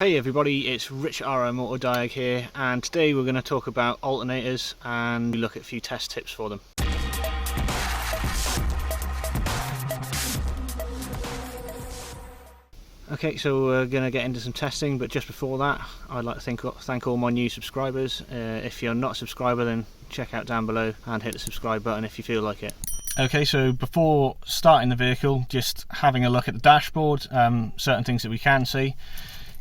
Hey everybody, it's Rich RMAutodiag here, and today we're going to talk about alternators and look at a few test tips for them. Okay, so we're going to get into some testing, but just before that I'd like to thank all my new subscribers. If you're not a subscriber, then check out down below and hit the subscribe button if you feel like it. Okay, so before starting the vehicle, just having a look at the dashboard, certain things that we can see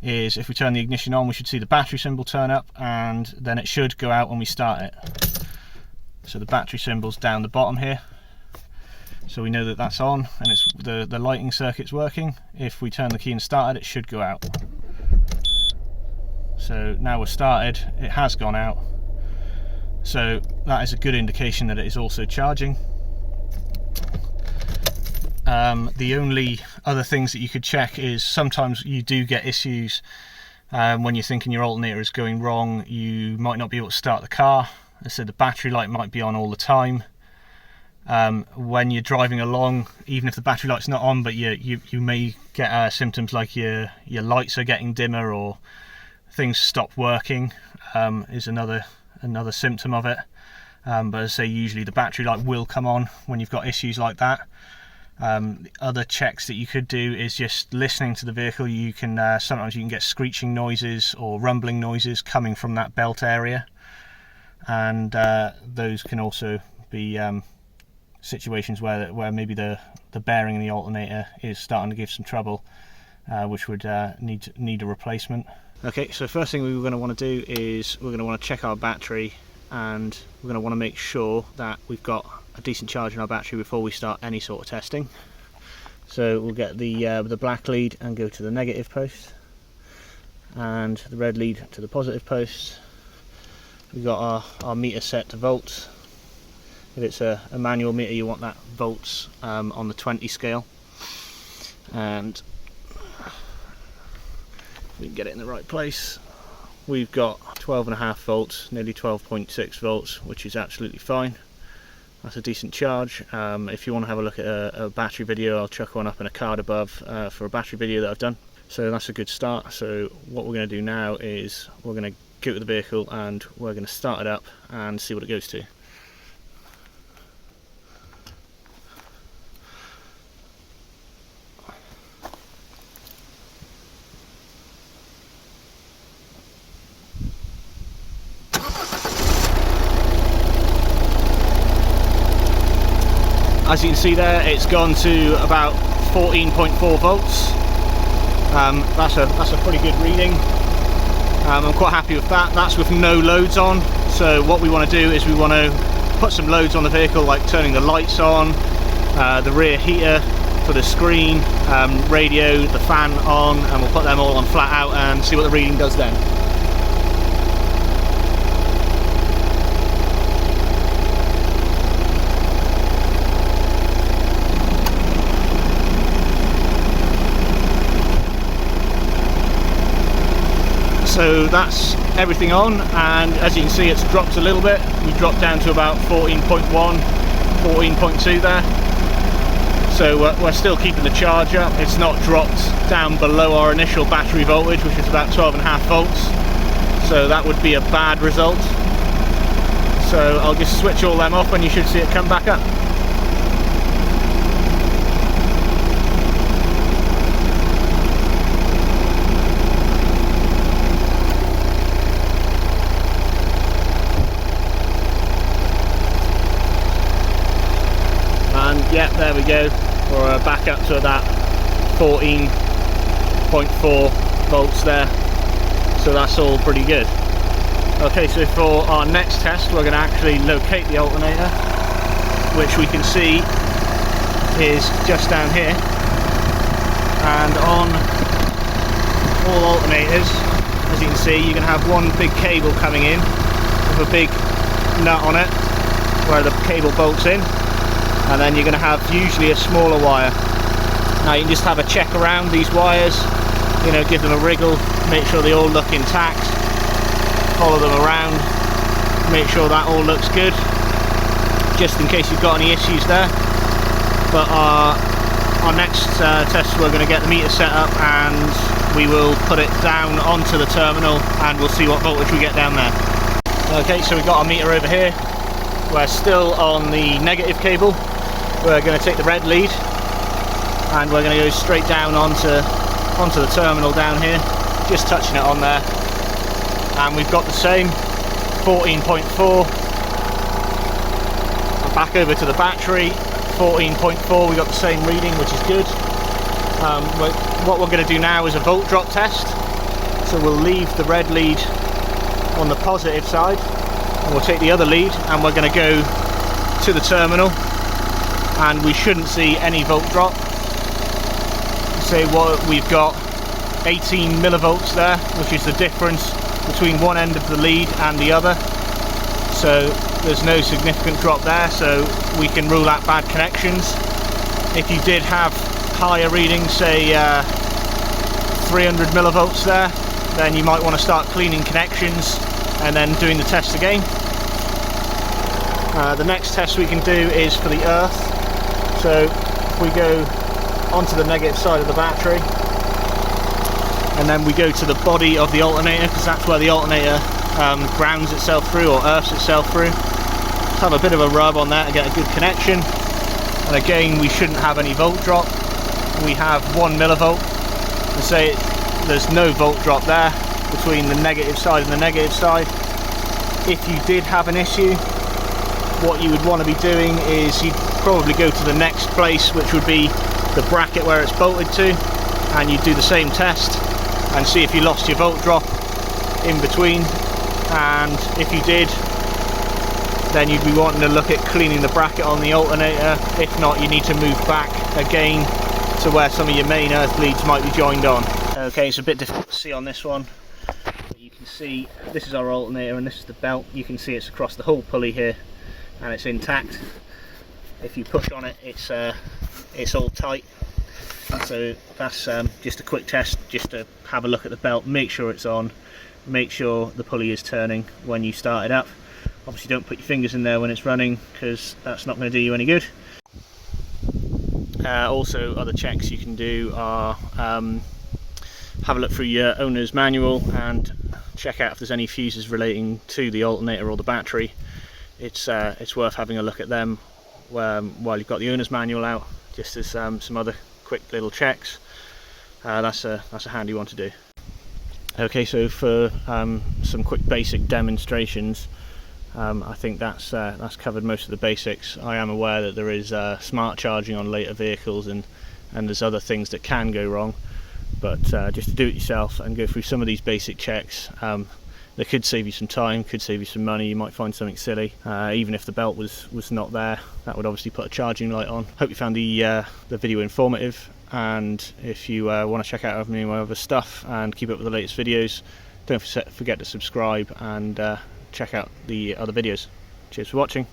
is if we turn the ignition on, we should see the battery symbol turn up, and then it should go out when we start it. So the battery symbol's down the bottom here, so we know that that's on and it's the lighting circuit's working. If we turn the key and start it, it should go out. So now we're started, it has gone out, so that is a good indication that it is also charging. The only other things that you could check is sometimes you do get issues when you're thinking your alternator is going wrong. You might not be able to start the car, so the battery light might be on all the time. When you're driving along, even if the battery light's not on, but you may get symptoms like your lights are getting dimmer or things stop working, is another symptom of it. But as I say, usually the battery light will come on when you've got issues like that. Other checks that you could do is just listening to the vehicle. You can sometimes you can get screeching noises or rumbling noises coming from that belt area, and those can also be situations where maybe the bearing in the alternator is starting to give some trouble, which would need a replacement. Okay, so first thing we're going to want to do is we're going to want to check our battery, and we're going to want to make sure that we've got a decent charge in our battery before we start any sort of testing. So we'll get the black lead and go to the negative post, and the red lead to the positive post. We've got our meter set to volts. If it's a manual meter, you want that volts on the 20 scale, and we can get it in the right place. We've got 12.5 volts, nearly 12.6 volts, which is absolutely fine. That's a decent charge. If you want to have a look at a battery video, I'll chuck one up in a card above for a battery video that I've done. So that's a good start. So what we're going to do now is we're going to go to the vehicle and we're going to start it up and see what it goes to. As you can see there, it's gone to about 14.4 volts. That's a pretty good reading. I'm quite happy with that. That's with no loads on. So what we want to do is we want to put some loads on the vehicle, like turning the lights on, the rear heater for the screen, radio, the fan on, and we'll put them all on flat out and see what the reading does then. So that's everything on, and as you can see, it's dropped a little bit. We've dropped down to about 14.1, 14.2 there. So we're still keeping the charge up. It's not dropped down below our initial battery voltage, which is about 12.5 volts. So that would be a bad result. So I'll just switch all them off and you should see it come back up. Yeah, there we go. We're back up to that 14.4 volts there. So that's all pretty good. Okay, so for our next test, we're going to actually locate the alternator, which we can see is just down here. And on all alternators, as you can see, you can have one big cable coming in with a big nut on it where the cable bolts in. And then you're going to have usually a smaller wire. Now you can just have a check around these wires, you know, give them a wriggle, make sure they all look intact, follow them around, make sure that all looks good, just in case you've got any issues there. But our next test, we're going to get the meter set up and we will put it down onto the terminal and we'll see what voltage we get down there. Okay, so we've got our meter over here. We're still on the negative cable. We're going to take the red lead and we're going to go straight down onto the terminal down here, just touching it on there. And we've got the same 14.4. Back over to the battery, 14.4. We got the same reading, which is good. What we're going to do now is a volt drop test. So we'll leave the red lead on the positive side and we'll take the other lead and we're going to go to the terminal, and we shouldn't see any volt drop. So what we've got 18 millivolts there, which is the difference between one end of the lead and the other. So there's no significant drop there, so we can rule out bad connections. If you did have higher readings, say 300 millivolts there, then you might want to start cleaning connections and then doing the test again. The next test we can do is for the earth. So if we go onto the negative side of the battery and then we go to the body of the alternator, because that's where the alternator grounds itself through or earths itself through. Let's have a bit of a rub on that and get a good connection. And again, we shouldn't have any volt drop. We have 1 millivolt. And say there's no volt drop there between the negative side and the negative side. If you did have an issue, what you would want to be doing is you'd probably go to the next place, which would be the bracket where it's bolted to, and you'd do the same test and see if you lost your volt drop in between. And if you did, then you'd be wanting to look at cleaning the bracket on the alternator. If not, you need to move back again to where some of your main earth leads might be joined on. Okay, it's a bit difficult to see on this one, but you can see this is our alternator and this is the belt. You can see it's across the whole pulley here and it's intact. If you push on it, it's all tight. So that's just a quick test, just to have a look at the belt, make sure it's on, make sure the pulley is turning when you start it up. Obviously don't put your fingers in there when it's running, because that's not going to do you any good. Also, other checks you can do are have a look through your owner's manual and check out if there's any fuses relating to the alternator or the battery. It's worth having a look at them while you've got the owner's manual out, just as some other quick little checks. That's a handy one to do. Okay, so for some quick basic demonstrations, I think that's covered most of the basics. I am aware that there is smart charging on later vehicles and there's other things that can go wrong, but just to do it yourself and go through some of these basic checks, they could save you some time, could save you some money. You might find something silly, even if the belt was not there. That would obviously put a charging light on. Hope you found the video informative, and if you want to check out any of my other stuff and keep up with the latest videos, don't forget to subscribe and check out the other videos. Cheers for watching.